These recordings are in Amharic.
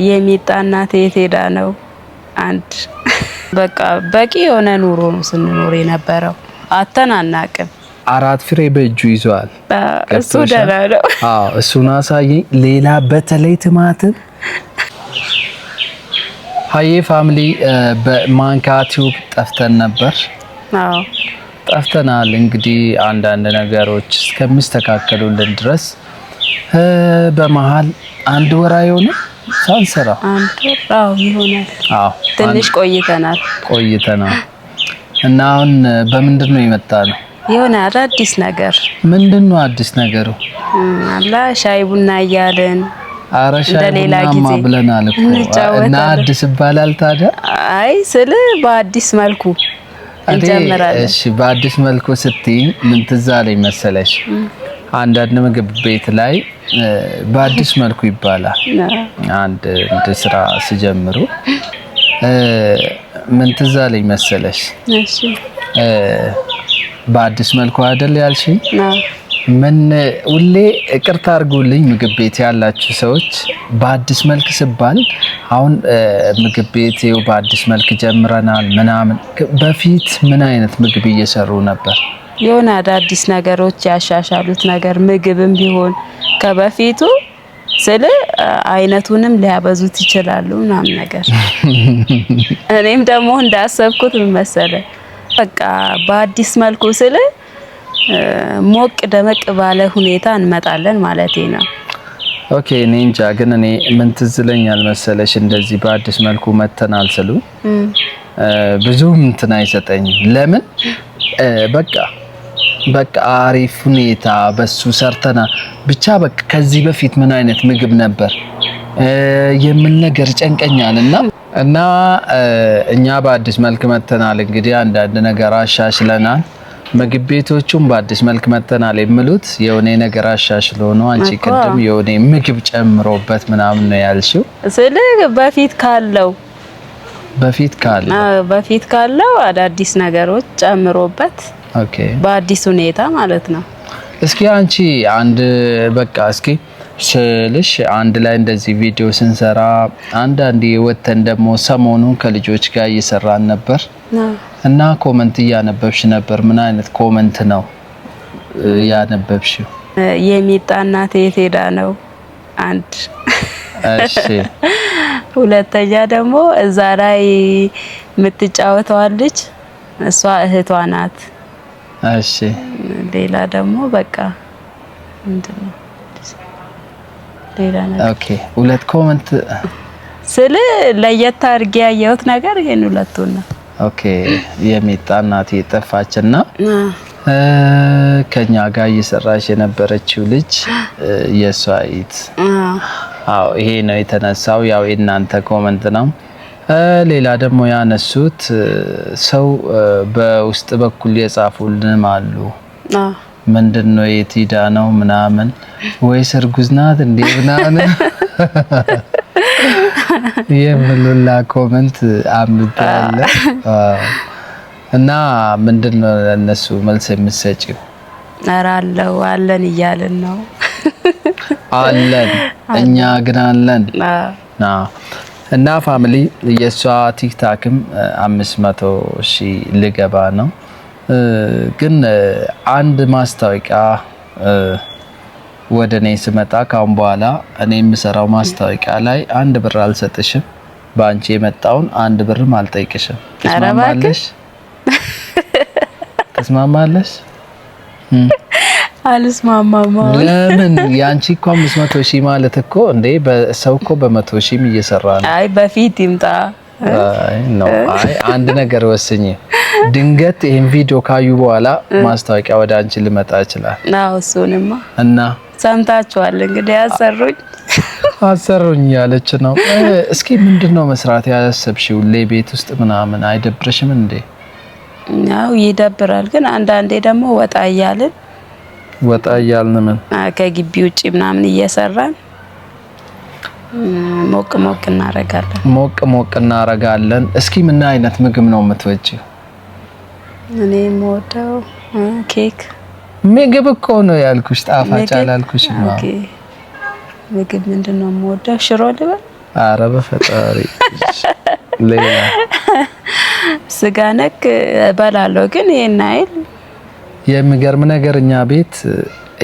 የሚጣ እናቴ የት ሄዳ ነው? አንድ በቃ በቂ የሆነ ኑሮ ነው ስንኖር የነበረው። አተናናቅም። 4 ፍሬ በእጁ ይዟል። እሱ ደህና ነው። አዎ እሱን አሳየኝ። ሌላ በተለይ ቲማቲም ሀዬ ፋሚሊ በማንካ ቲዩብ ጠፍተን ነበር። አዎ ጠፍተናል። እንግዲህ አንዳንድ ነገሮች እስከሚስተካከሉልን ድረስ በመሃል አንድ ወራ የሆነ ሳንሰራ አንድ ወራው ይሆናል። አዎ ትንሽ ቆይተናል እና አሁን በምንድነው የመጣነው? የሆነ አዲስ ነገር። ምንድነው አዲስ ነገሩ? አላ ሻይ ቡና እያልን ሻይ ቡና ብለናል እኮ እና አዲስ ይባላል ታዲያ? አይ ስለ በአዲስ መልኩ እንጀምራለን። እሺ በአዲስ መልኩ ስትይ ምን ትዝ አለኝ መሰለሽ? አንዳንድ ምግብ ቤት ላይ በአዲስ መልኩ ይባላል። አንድ ስራ ሲጀምሩ ምን ትዝ አለኝ መሰለሽ? እሺ በአዲስ መልኩ አይደል ያልሽኝ? ምን ሁሌ ይቅርታ አድርጉልኝ ምግብ ቤት ያላችሁ ሰዎች፣ በአዲስ መልክ ሲባል አሁን ምግብ ቤት ይኸው በአዲስ መልክ ጀምረናል ምናምን። በፊት ምን አይነት ምግብ እየሰሩ ነበር? የሆነ አዳዲስ ነገሮች ያሻሻሉት ነገር ምግብም ቢሆን ከበፊቱ ስለ አይነቱንም ሊያበዙት ይችላሉ ምናምን ነገር። እኔም ደግሞ እንዳሰብኩት ምን መሰለህ? በቃ በአዲስ መልኩ ስለ ሞቅ ደመቅ ባለ ሁኔታ እንመጣለን ማለቴ ነው። ኦኬ እኔ እንጃ ግን እኔ ምን ትዝ ይለኛል መሰለሽ? እንደዚህ በአዲስ መልኩ መተናል ስሉ ብዙም እንትን አይሰጠኝም። ለምን በቃ አሪፍ ሁኔታ በሱ ሰርተና ብቻ በቃ ከዚህ በፊት ምን አይነት ምግብ ነበር የምን ነገር ጨንቀኛልና እና እኛ በአዲስ መልክ መተናል። እንግዲህ አንዳንድ ነገር አሻሽለናል። ምግብ ቤቶቹም በአዲስ መልክ መተናል የሚሉት የሆነ ነገር አሻሽሎ ነው። አንቺ ቅድም የሆነ ምግብ ጨምሮበት ምናምን ነው ያልሽው። ስለ በፊት ካለው አዳዲስ ነገሮች ጨምሮበት ኦኬ በአዲስ ሁኔታ ማለት ነው። እስኪ አንቺ አንድ በቃ እስኪ ስልሽ አንድ ላይ እንደዚህ ቪዲዮ ስንሰራ አንዳንዴ ወተን ደግሞ ሰሞኑን ከልጆች ጋር እየሰራን ነበር እና ኮሜንት እያነበብሽ ነበር። ምን አይነት ኮሜንት ነው ያነበብሽው? የሚጣ እናቴ የት ሄዳ ነው? አንድ እሺ ሁለተኛ ደግሞ እዛ ላይ የምትጫወተው ልጅ እሷ እህቷ ናት። እሺ ሌላ ደግሞ በቃ ምንድነው ሌላ ነገር? ኦኬ ሁለት ኮሜንት ስለ ለየት አድርጌ ያየሁት ነገር ይሄን ሁለቱን ነው። ኦኬ የሚጣ እናቴ ጠፋችና ከኛ ጋር እየሰራሽ የነበረችው ልጅ የሷይት አዎ ይሄ ነው የተነሳው። ያው የእናንተ ኮሜንት ነው። ሌላ ደግሞ ያነሱት ሰው በውስጥ በኩል የጻፉልንም አሉ። ምንድነው የት ሄዳ ነው ምናምን ወይስ እርጉዝ ናት እንዴ ምናምን የምሉላ ኮሜንት አምጣለ እና ምንድነው እነሱ መልስ የምትሰጪው? አራለው አለን እያልን ነው አለን እኛ ግን አለን እና ፋሚሊ የሷ ቲክታክም 500,000 ልገባ ነው። ግን አንድ ማስታወቂያ ወደኔ ስመጣ ካሁን በኋላ እኔ የምሰራው ማስታወቂያ ላይ 1 ብር አልሰጥሽም። ባንቺ የመጣውን 1 ብርም አልጠይቅሽም። ተስማማለሽ? አልስማማም። ለምን? ያንቺ እኮ 500,000 ማለት እኮ እንዴ በሰው እኮ በ100,000 እየሰራ ነው። አይ በፊት ይምጣ። አይ አንድ ነገር ወስኝ። ድንገት ይሄን ቪዲዮ ካዩ በኋላ ማስታወቂያ ወደ አንቺ ልመጣ ይችላል። አዎ እሱንማ እና ሰምታችኋል እንግዲህ አሰሩኝ ያለች ነው። እስኪ ምንድነው መስራት ያሰብሽው? ለቤት ውስጥ ምናምን አይደብርሽም እንዴ? ያው ይደብራል፣ ግን አንዳንዴ ደግሞ ወጣ እያልን ምን ከግቢ ውጪ ምናምን እየሰራን ሞቅ እናረጋለን። እስኪ ምን አይነት ምግብ ነው የምትወጪው? እኔ የምወደው ኬክ። ምግብ እኮ ነው ያልኩሽ፣ ጣፋጭ አላልኩሽም። ኦኬ ምግብ ምንድነው የምወደው? ሽሮ ልበል? ኧረ በፈጣሪ ሌላ ስጋ ነክ እበላለሁ ግን ይሄን አይል። የሚገርም ነገር እኛ ቤት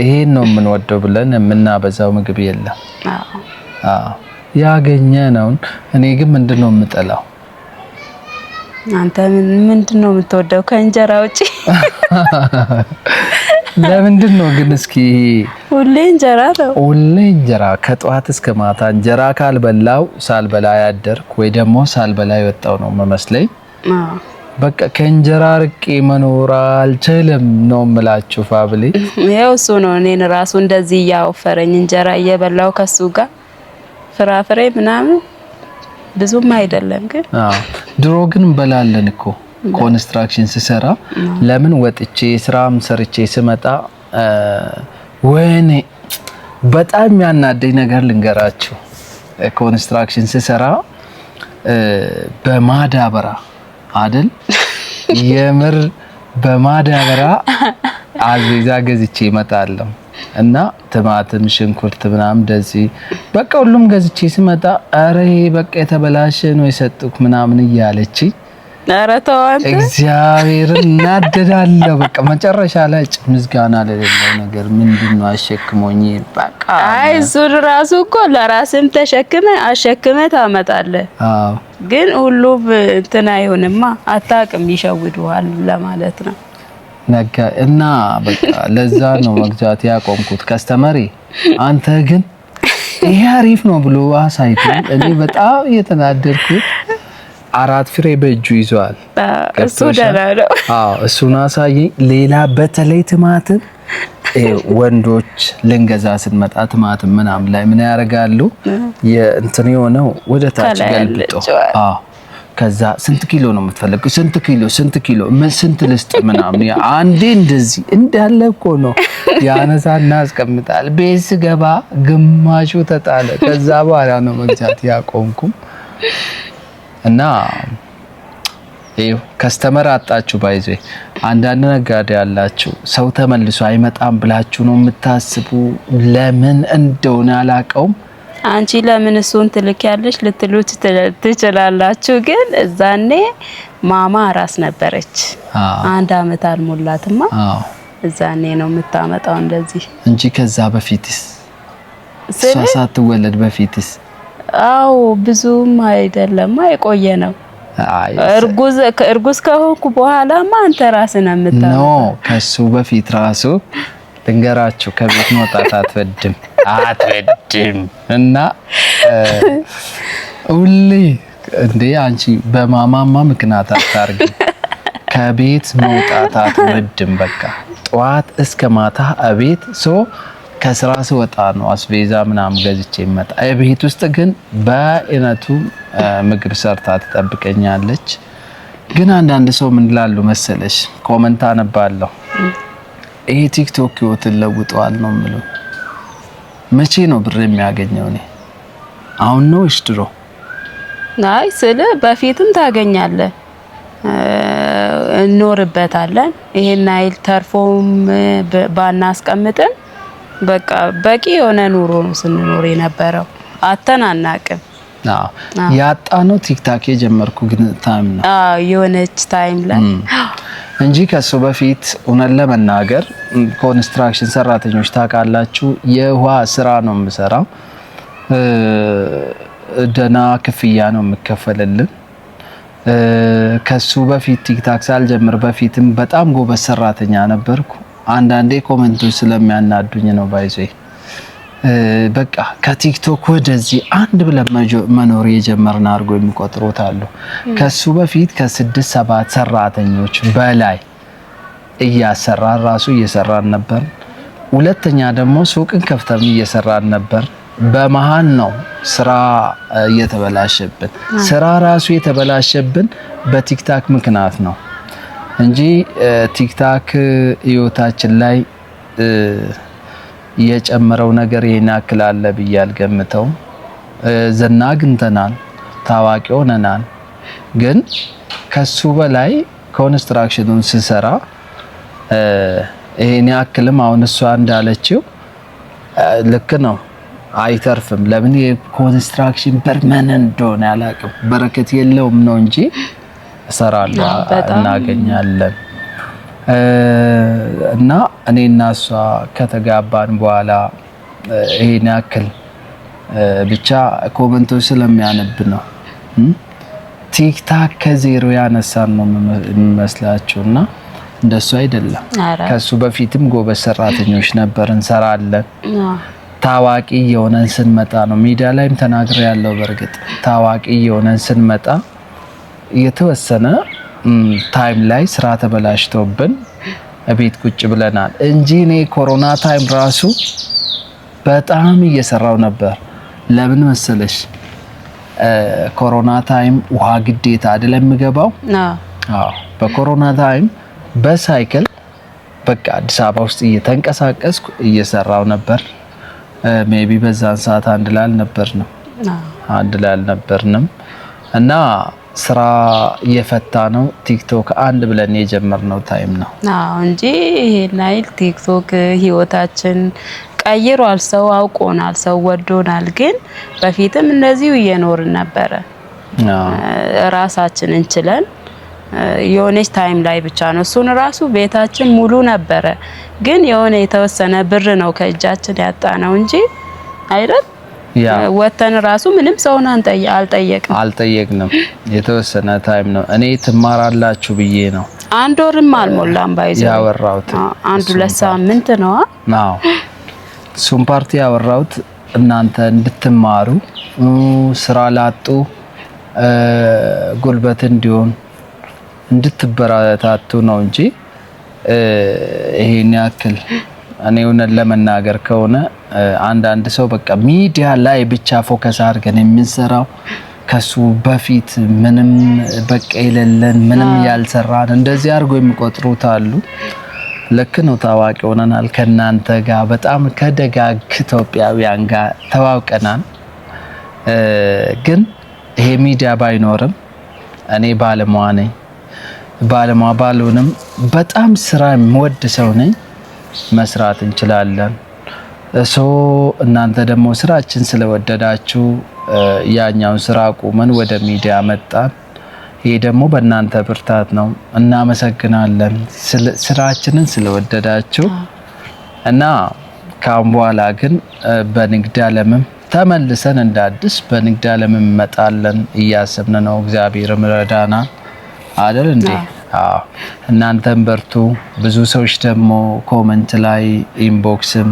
ይሄን ነው የምንወደው ብለን የምናበዛው ምግብ የለም። አዎ ያገኘነውን። እኔ ግን ምንድነው የምጠላው? አንተ ምንድነው የምትወደው ከእንጀራ ውጪ? ለምንድን ነው ግን? እስኪ ሁሌ እንጀራ ነው። ሁሌ እንጀራ ከጧት እስከ ማታ እንጀራ ካልበላው ሳልበላ ያደርኩ ወይ ደግሞ ሳልበላ የወጣው ነው መመስለኝ። በቃ ከእንጀራ ርቄ መኖር አልችልም ነው የምላችሁ ፋብሊ። ያው እሱ ነው እኔን ራሱ እንደዚህ ያወፈረኝ እንጀራ እየበላው ከሱ ጋር ፍራፍሬ ምናምን ብዙም አይደለም ግን። ድሮ ግን እንበላለን እኮ ኮንስትራክሽን ስሰራ ለምን ወጥቼ ስራም ሰርቼ ስመጣ ወይኔ በጣም ያናደኝ ነገር ልንገራችሁ። ኮንስትራክሽን ስሰራ በማዳበራ አይደል የምር በማዳበራ አዝቤዛ ገዝቼ እመጣለሁ እና ቲማቲም፣ ሽንኩርት ምናምን እንደዚህ በቃ ሁሉም ገዝቼ ስመጣ አረ በቃ የተበላሸ ነው የሰጡክ ምናምን እያለች ኧረ ተው አንተ እግዚአብሔርን እናደዳለሁ። በቃ መጨረሻ ላይ ምስጋና ለሌለው ነገር ምንድነው አሸክሞኝ በቃ አይ ዙር ራሱ እኮ ለራስም አሸክመ ታመጣለህ። ግን ሁሉ እንትን አይሆንማ አታውቅም ይሸውዱሃል ለማለት ነው ነጋ እና በቃ ለዛ ነው መግዛት ያቆምኩት። ከስተመሪ አንተ ግን ይሄ አሪፍ ነው ብሎ አሳይቶ እኔ በጣም እየተናደድኩት 4 ፍሬ በእጁ ይዟል። እሱ ደህና ነው። እሱን አሳየኝ። ሌላ በተለይ ቲማቲም ወንዶች ልንገዛ ስንመጣ ቲማቲም ምናምን ላይ ምን ያደርጋሉ? የእንትን የሆነው ወደ ታች ገልብጦ ከዛ ስንት ኪሎ ነው የምትፈልገው? ስንት ኪሎ ምን ስንት ልስጥ ምናምን አንዴ እንደዚህ እንዳለ እኮ ነው ያነሳና ያስቀምጣል። ቤት ስገባ ግማሹ ተጣለ። ከዛ በኋላ ነው መግዛት ያቆምኩም። እና ከስተመር አጣችሁ ባይዘ አንዳንድ ነጋዴ ያላችሁ ሰው ተመልሶ አይመጣም ብላችሁ ነው የምታስቡ። ለምን እንደሆነ አላቀውም። አንቺ ለምን እሱን ትልኪያለሽ ልትሉት ትችላላችሁ። ግን እዛኔ ማማ ራስ ነበረች 1 አመት አልሞላትማ። እዛኔ ነው የምታመጣው እንደዚህ እንጂ ከዛ በፊትስ እሷ ሳትወለድ በፊትስ አው ብዙም አይደለም የቆየ ነው። እርጉዝ ከሆንኩ በኋላማ አንተ ራስህ ነው የምታመጣው። ኖ ከሱ በፊት ራሱ ልንገራችሁ ከቤት መውጣት አትወድም እና ሁሌ እንዴ አንቺ በማማማ ምክንያት አታርጊ። ከቤት መውጣት አትወድም። በቃ ጧት እስከ ማታ አቤት ከስራ ስወጣ ነው አስቤዛ ምናምን ገዝቼ መጣ። ቤት ውስጥ ግን በእነቱ ምግብ ሰርታ ትጠብቀኛለች። ግን አንዳንድ ሰው ምን ይላሉ መሰለሽ? ኮሜንት አነባለሁ። ይሄ ቲክቶክ ህይወትን ለውጧል ነው የምለው። መቼ ነው ብር የሚያገኘው? እኔ አሁን ነው እሺ ድሮ? አይ ስለ በፊትም ታገኛለህ እንኖርበታለን። ይሄን አይል ተርፎም ባናስቀምጥም በቃ በቂ የሆነ ኑሮ ነው ስንኖር የነበረው። አተናናቅም። ያጣነው ቲክታክ የጀመርኩ ግን ታይም ነው የሆነች ታይም ላይ እንጂ ከሱ በፊት እውነት ለመናገር ኮንስትራክሽን ሰራተኞች ታውቃላችሁ የውሃ ስራ ነው የምሰራው። ደና ክፍያ ነው የምከፈልልን። ከሱ በፊት ቲክታክ ሳልጀምር በፊትም በጣም ጎበዝ ሰራተኛ ነበርኩ። አንዳንዴ ኮሜንቶች ስለሚያናዱኝ ነው ባይዘ በቃ ከቲክቶክ ወደዚህ አንድ ብለን መኖር የጀመርን አድርጎ የሚቆጥሩት አሉ። ከሱ በፊት ከ6-7 ሰራተኞች በላይ እያሰራን ራሱ እየሰራን ነበር። ሁለተኛ ደግሞ ሱቅን ከፍተን እየሰራን ነበር። በመሃን ነው ስራ እየተበላሸብን። ስራ ራሱ የተበላሸብን በቲክታክ ምክንያት ነው እንጂ ቲክታክ ህይወታችን ላይ የጨመረው ነገር ይሄን ያክል አለ ብዬ አልገምተውም። ዝና አግኝተናል፣ ታዋቂ ሆነናል። ግን ከሱ በላይ ኮንስትራክሽኑን ስሰራ ይሄን ያክልም አሁን እሷ እንዳለችው ልክ ነው። አይተርፍም። ለምን የኮንስትራክሽን ፐርማነንት እንደሆነ አላውቅም። በረከት የለውም ነው እንጂ እሰራለሁ እናገኛለን። እና እኔና እሷ ከተጋባን በኋላ ይሄን ያክል ብቻ ኮመንቶች ስለሚያነብ ነው ቲክታክ ከዜሮ ያነሳን ነው የሚመስላችሁና እንደሱ አይደለም። ከሱ በፊትም ጎበዝ ሰራተኞች ነበር፣ እንሰራለን። ታዋቂ የሆነን ስንመጣ ነው ሚዲያ ላይም ተናግሬ ያለው። በርግጥ ታዋቂ የሆነን ስንመጣ የተወሰነ ታይም ላይ ስራ ተበላሽቶብን ቤት ቁጭ ብለናል እንጂ እኔ ኮሮና ታይም ራሱ በጣም እየሰራው ነበር። ለምን መሰለሽ? ኮሮና ታይም ውሃ ግዴታ አይደለም የምገባው። አዎ በኮሮና ታይም በሳይክል በቃ አዲስ አበባ ውስጥ እየተንቀሳቀስኩ እየሰራው ነበር። ሜቢ በዛን ሰዓት አንድ ላይ አልነበርንም እና ስራ እየፈታ ነው። ቲክቶክ አንድ ብለን የጀመርነው ታይም ነው። አዎ እንጂ ይሄ ናይል ቲክቶክ ህይወታችን ቀይሯል። ሰው አውቆናል፣ ሰው ወዶናል። ግን በፊትም እንደዚሁ እየኖርን ነበረ። ራሳችንን እንችለን የሆነች ታይም ላይ ብቻ ነው። እሱን ራሱ ቤታችን ሙሉ ነበረ። ግን የሆነ የተወሰነ ብር ነው ከእጃችን ያጣ ነው እንጂ አይደል? ወተን ራሱ ምንም ሰውን አልጠየቅንም። የተወሰነ ታይም ነው። እኔ ትማራላችሁ ብዬ ነው። አንድ ወርም አልሞላም ባይዘው ያወራሁት። አንድ ለሳምንት ነው። አዎ እሱም ፓርቲ ያወራሁት እናንተ እንድትማሩ ስራ ላጡ ጉልበት እንዲሆን እንድትበረታቱ ነው እንጂ ይሄን ያክል እኔ እውነት ለመናገር ከሆነ አንዳንድ ሰው በቃ ሚዲያ ላይ ብቻ ፎከስ አድርገን የምንሰራው ከሱ በፊት ምንም በቃ የሌለን ምንም ያልሰራን እንደዚህ አድርጎ የሚቆጥሩት አሉ። ልክ ነው። ታዋቂ ሆነናል። ከናንተ ጋር በጣም ከደጋግ ኢትዮጵያውያን ጋር ተዋውቀናል። ግን ይሄ ሚዲያ ባይኖርም እኔ ባለሙያ ነኝ። ባለሙያ ባልሆንም በጣም ስራ የምወድ ሰው ነኝ። መስራት እንችላለን። እናንተ ደግሞ ስራችን ስለወደዳችሁ ያኛውን ስራ ቁመን ወደ ሚዲያ መጣን። ይሄ ደግሞ በእናንተ ብርታት ነው። እናመሰግናለን ስራችንን ስለወደዳችሁ እና ካሁን በኋላ ግን በንግድ ዓለምም ተመልሰን እንዳዲስ በንግድ ዓለም እንመጣለን እያሰብን ነው። እግዚአብሔርም ረዳናል አይደል እንዴ? አዎ እናንተም በርቱ። ብዙ ሰዎች ደግሞ ኮሜንት ላይ ኢንቦክስም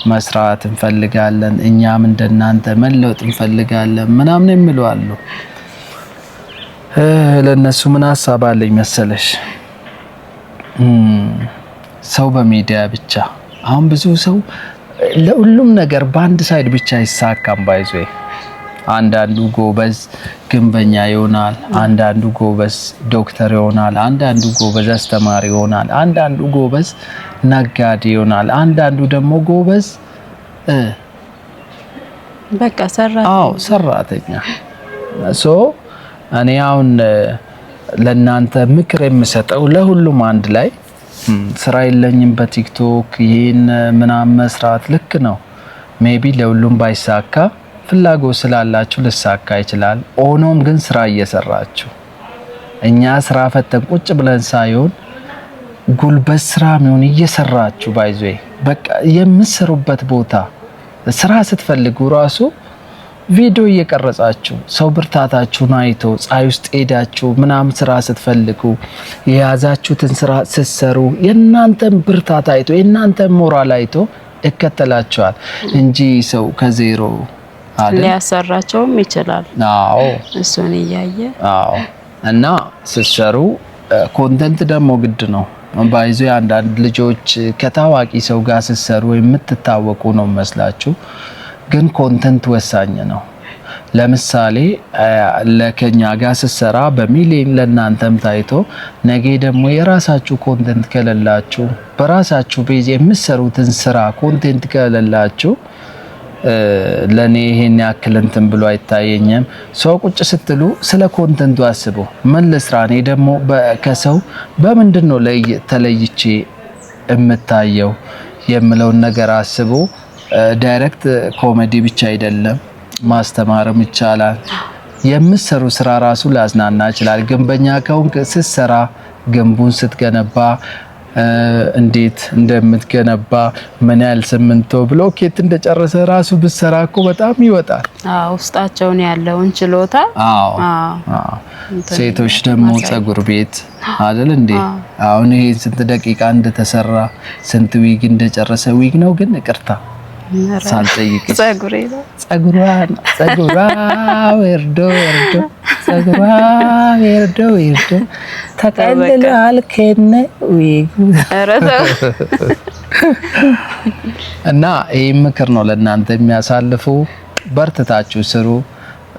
መስራት እንፈልጋለን፣ እኛም እንደናንተ መለወጥ እንፈልጋለን ምናምን የሚሉ አሉ። ለነሱ ምን ሀሳብ አለኝ መሰለሽ? ሰው በሚዲያ ብቻ አሁን ብዙ ሰው ለሁሉም ነገር በአንድ ሳይድ ብቻ ይሳካም ባይዞ። አንዳንዱ ጎበዝ ግንበኛ ይሆናል፣ አንዳንዱ ጎበዝ ዶክተር ይሆናል፣ አንዳንዱ ጎበዝ አስተማሪ ይሆናል፣ አንዳንዱ ጎበዝ ነጋዴ ይሆናል፣ አንዳንዱ ደግሞ ጎበዝ በቃ ሰራተኛ። እኔ አሁን ለናንተ ምክር የምሰጠው ለሁሉም አንድ ላይ ስራ የለኝም በቲክቶክ ይሄን ምናምን መስራት ልክ ነው። ሜቢ ለሁሉም ባይሳካ ፍላጎት ስላላችሁ ልሳካ ይችላል። ሆኖም ግን ስራ እየሰራችሁ እኛ ስራ ፈተን ቁጭ ብለን ሳይሆን ጉልበት ስራ ምን እየሰራችሁ ባይዞ በቃ የምትሰሩበት ቦታ ስራ ስትፈልጉ ራሱ ቪዲዮ እየቀረጻችሁ ሰው ብርታታችሁን አይቶ ፀሐይ ውስጥ ሄዳችሁ ምናምን ስራ ስትፈልጉ የያዛችሁትን ስራ ስትሰሩ የእናንተን ብርታት አይቶ የእናንተን ሞራል አይቶ ይከተላችኋል እንጂ ሰው ከዜሮ ሊያሰራቸውም ይችላል። አዎ እሱን እያየ አዎ። እና ስትሰሩ ኮንተንት ደግሞ ግድ ነው ባይዞ። አንዳንድ ልጆች ከታዋቂ ሰው ጋር ስትሰሩ የምትታወቁ ነው መስላችሁ፣ ግን ኮንተንት ወሳኝ ነው። ለምሳሌ ለከኛ ጋር ስትሰራ በሚሊዮን ለናንተም ታይቶ ነገ ደግሞ የራሳችሁ ኮንተንት ከሌላችሁ በራሳችሁ ቤዝ የምትሰሩትን ስራ ኮንተንት ከሌላችሁ ለኔ ይሄን ያክል እንትን ብሎ አይታየኝም። ሰው ቁጭ ስትሉ ስለ ኮንተንቱ አስቡ። ምን ልስራ እኔ ደግሞ ከሰው በምንድነው ተለይቼ የምታየው የምለውን ነገር አስቡ። ዳይሬክት ኮሜዲ ብቻ አይደለም ማስተማርም ይቻላል። የምትሰሩ ስራ ራሱ ላዝናና ይችላል። ግንበኛ ከሆንክ ስትሰራ ግንቡን ስትገነባ እንዴት እንደምትገነባ ምን ያህል ሲሚንቶ ብሎኬት እንደጨረሰ ራሱ ብትሰራ እኮ በጣም ይወጣል። ውስጣቸውን ያለውን ችሎታ። ሴቶች ደግሞ ጸጉር ቤት አይደል እንዴ? አሁን ይሄ ስንት ደቂቃ እንደተሰራ ስንት ዊግ እንደጨረሰ ዊግ ነው ግን ይቅርታ ሳልጠይቅ ጸጉሯ ወርዶ ተቀልሏል ከነ ዊጉ። እና ይሄ ምክር ነው ለእናንተ የሚያሳልፉ። በርትታችሁ ስሩ።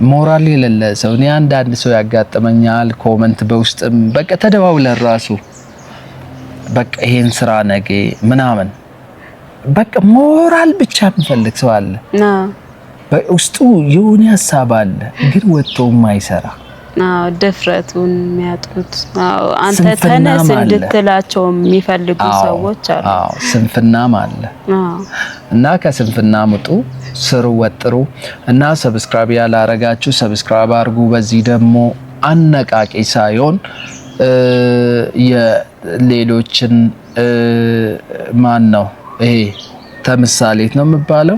ሞራል የሌለ ሰው እኔ አንዳንድ ሰው ያጋጥመኛል ኮመንት በውስጥም በቃ ተደዋውለን ራሱ በቃ ይሄን ስራ ነገ ምናምን በቃ ሞራል ብቻ የሚፈልግ ሰው አለ። በውስጡ የሆነ ሀሳብ አለ ግን ወጥቶ የማይሰራ ድፍረቱን የሚያጡት አንተ ተነስ እንድትላቸው የሚፈልጉ ሰዎች አሉ። ስንፍናም አለ እና ከስንፍና ውጡ፣ ስሩ፣ ወጥሩ እና ሰብስክራይብ ያላረጋችሁ ሰብስክራይብ አድርጉ። በዚህ ደግሞ አነቃቂ ሳይሆን የሌሎችን ማን ነው ይሄ ተምሳሌት ነው የሚባለው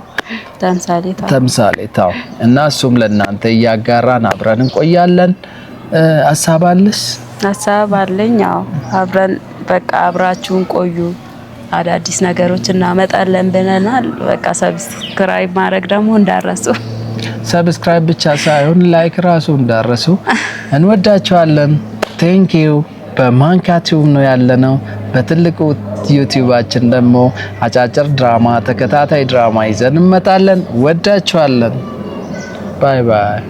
ተምሳሌታው እና እሱም ለእናንተ እያጋራን አብረን እንቆያለን። ሀሳብ አለሽ? ሀሳብ አለኝ። አብረን በቃ አብራችሁን ቆዩ። አዳዲስ ነገሮች እናመጣለን ብለናል። በቃ ሰብስክራይብ ማድረግ ደግሞ እንዳረሱ። ሰብስክራይብ ብቻ ሳይሆን ላይክ ራሱ እንዳረሱ። እንወዳችኋለን። ቴንክ ዩ። በማንካቲውም ነው ያለነው። በትልቁ ዩቲዩባችን ደግሞ አጫጭር ድራማ ተከታታይ ድራማ ይዘን እንመጣለን። ወዳችኋለን። ባይ ባይ።